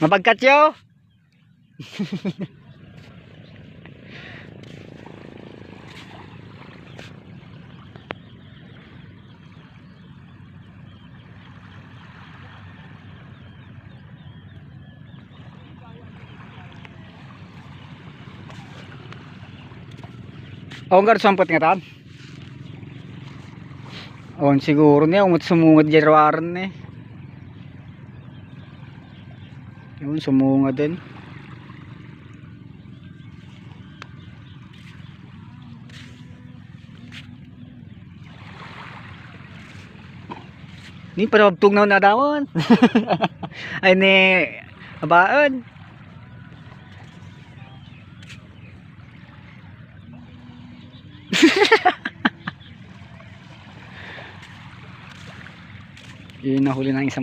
Mapagkat yo. Ang garsampot nga tan. On siguro niya umut sumungad jarwaran ni. Yun sumungad din. Ni parabtog na nadawon. Ay ni abaan. Yun nahuli ng isang